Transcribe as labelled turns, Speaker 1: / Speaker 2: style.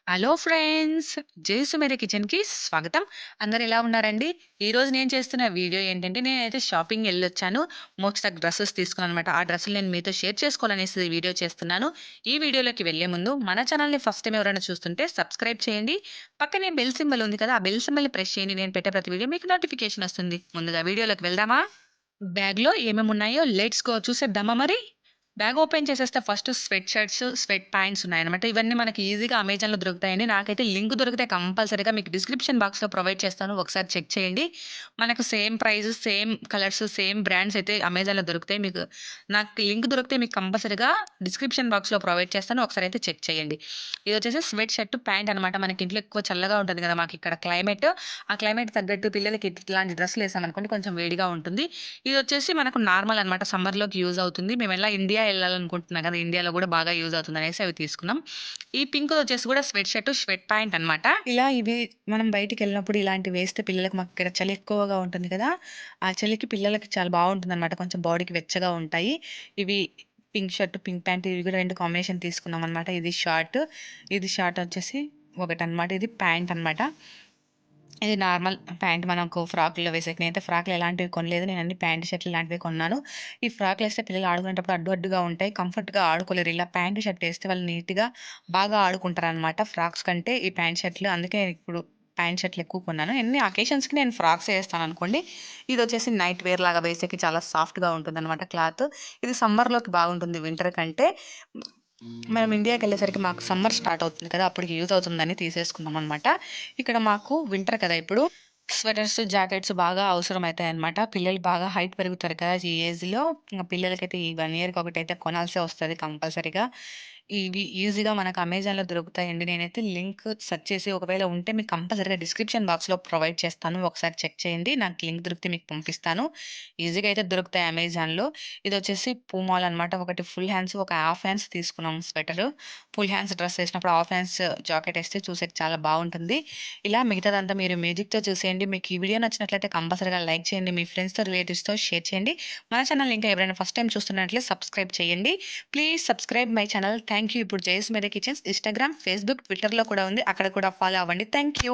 Speaker 1: Hello friends! 'జేసు మేరే కిచెన్‌కి' స్వాగతం. అందరూ ఎలా ఉన్నారండి? ఈరోజు నేను చేస్తున్న వీడియో ఏంటంటే, నేనైతే షాపింగ్‌కెళ్ళొచ్చాను. మోక్షాకి డ్రెసెస్ తీసుకున్నాననమాట. ఆ డ్రెస్సులు నేను మీతో షేర్ చేసుకోవాలనేసి ఈ వీడియో చేస్తున్నాను. ఈ వీడియోలోకి వెళ్ళే ముందు మన ఛానెల్‌ని ఫస్ట్ టైమ్ ఎవరైనా చూస్తుంటే సబ్స్క్రైబ్ చేయండి. పక్కనే బెల్ సింబల్ ఉంది కదా! ఆ బెల్ సింబల్‌ని ప్రెస్ చేయండి. నేను పెట్టే ప్రతి వీడియో మీకు నోటిఫికేషన్ వస్తుంది. ముందుగా వీడియోలోకి వెళ్దామా? బ్యాగ్‌లో ఏమేమున్నాయో లెట్స్ గో చూసేద్దామా మరి? బ్యాగ్ ఓపెన్ చేసేస్తే first sweat shirts, sweat pants ఉన్నాయన్నమాట. ఇవన్నీ మనకి ఈజీగా అమెజాన్‌లో దొరుకుతాయండి. నాకైతే లింక్ దొరికితే కంపల్సరీగా మీకు డిస్క్రిప్షన్ బాక్స్‌లో ప్రొవైడ్ చేస్తాను. ఒకసారి చెక్ చేయండి. మనకు same price, same colours, same brands అయితే అమెజాన్‌లో దొరుకుతాయి. నాకు లింక్ దొరికితే మీకు కంపల్సరీగా డిస్క్రిప్షన్ బాక్స్‌లో ప్రొవైడ్ చేస్తాను. ఒకసారి అయితే చెక్ చేయండి. ఇదొచ్చేసి స్వెట్ షర్ట్, ప్యాంట్ అనమాట. మనకి ఇంట్లో ఎక్కువ చల్లగా ఉంటది కదా! మాకిక్కడ క్లైమేట్. ఆ క్లైమేట్ తగ్గట్టు పిల్లలకి ఇట్లాంటి డ్రెస్సులేసామనుకోండి కొంచెం వేడిగా ఉంటుంది. ఇదొచ్చేసి మనకు నార్మల్ అనమాట. సమ్మర్‌లోకి యూజ్ అవుతుంది. మేమెలా ఇండియా ఎళ్ళాలనుకుంటున్నాం కదా! ఇండియాలో గూడా బాగా యూజ్ అవుతుందనేసి అవి తీసుకున్నాం. ఈ పింక్‌దొచ్చేసి గూడా స్వెట్ షర్ట్, స్వెట్ ప్యాంట్ అనమాట. ఇలా ఇవి మనం బయటికెళ్ళినప్పుడు ఇలాంటివి వేస్తే పిల్లలకి మాకిక్కడ చలి ఎక్కువగా ఉంటుంది కదా! ఆ చలికి పిల్లలకి చాలా బావుంటుందనమాట. కొంచెం బాడీకి వెచ్చగా ఉంటాయి. ఇవి పింక్ షర్ట్, పింక్ ప్యాంట్ ఇవి గూడా 2 కాంబినేషన్ తీసుకున్నామనమాట. ఇది షార్ట్ వచ్చేసి ఒకటనమాట. ఇది ప్యాంట్ అనమాట. ఇది నార్మల్ ప్యాంట్ మనకు ఫ్రాకుల్లో వేసేకి. నేనైతే ఫ్రాకులు ఎలాంటివి కొనలేదు. నేను అన్ని ప్యాంట్, షర్ట్‌లు ఇలాంటివే కొన్నాను. ఈ ఫ్రాకులేస్తే పిల్లలు ఆడుకునేటప్పుడు అడ్డు అడ్డుగా ఉంటాయి. కంఫర్ట్‌గా ఆడుకోలేరు. ఇలా ప్యాంట్, షర్ట్ ఏస్తే వాళ్ళు నీట్‌గా బాగా ఆడుకుంటారనమాట. ఫ్రాక్స్ కంటే ఈ ప్యాంట్, షర్ట్‌లు అందుకే ఇప్పుడు ప్యాంట్, షర్ట్‌లు ఎక్కువ కొన్నాను. ఎన్ని అకేషన్స్‌కి నేను ఫ్రాక్సే ఏస్తాననుకోండి. ఇదొచ్చేసి నైట్ వేర్ లాగా వేసేకి చాలా సాఫ్ట్‌గా ఉంటుందనమాట క్లాత్. ఇది సమ్మర్‌లోకి బాగుంటుంది వింటర్ కంటే. మనం ఇండియాకెళ్ళేసరికి మాకు సమ్మర్ స్టార్ట్ అవుతుంది కదా! అప్పటికి యూజ్ అవుతుందని తీసేసుకున్నామనమాట. ఇక్కడ మాకు వింటర్ కదా ఇప్పుడు. స్వెటర్స్, జాకెట్స్ బాగా అవసరమైతాయన్నమాట. పిల్లలు బాగా హైట్ పెరుగుతారు కదా! ఈ ఏజ్‌లో. ఇంగ పిల్లలకైతే ఈ 1 ఇయర్‌కి ఒకటైతే కొనాల్సే వస్తది కంపల్సరీగా. ఇవి ఈజీగా మనకు అమెజాన్‌లో దొరుకుతాయండి. నేనైతే లింక్ సెర్చ్ చేసి ఒకవేళ ఉంటే మీకు కంపల్సరీగా డిస్క్రిప్షన్ బాక్స్‌లో ప్రొవైడ్ చేస్తాను. ఒకసారి చెక్ చేయండి. నాకు లింక్ దొరికితే మీకు పంపిస్తాను. ఈజీగా అయితే దొరుకుతాయి అమెజాన్‌లో. ఇదొచ్చేసి పూమాల్ అనమాట. ఒకటి ఫుల్ హ్యాండ్స్, ఒక హాఫ్ హ్యాండ్స్ తీసుకున్నాం స్వెటరు. ఫుల్ హ్యాండ్స్ డ్రెస్ ఏసినప్పుడు హాఫ్ హ్యాండ్స్ జాకెట్ ఏస్తే చూసేకి చాలా బావుంటుంది. ఇలా మిగతాదంతా మీరు మ్యూజిక్‌తో చూసేయండి. మీకు ఈ వీడియో నచ్చినట్లయితే కంపల్సరీగా లైక్ చేయండి. మీ ఫ్రెండ్స్‌తో, రిలేటివ్స్‌తో షేర్ చేయండి. మన ఛానెల్‌ని ఇంకా ఎవరైనా ఫస్ట్ టైమ్ చూస్తున్నట్లయితే సబ్స్క్రైబ్ చేయండి. Please subscribe my channel. Thank you. ఇప్పుడు జేఎస్ మేరే కిచెన్స్ ఇన్‌స్టాగ్రామ్, ఫేస్‌బుక్, ట్విట్టర్‌లో కూడా ఉంది. అక్కడ కూడా ఫాలో అవ్వండి. Thank you.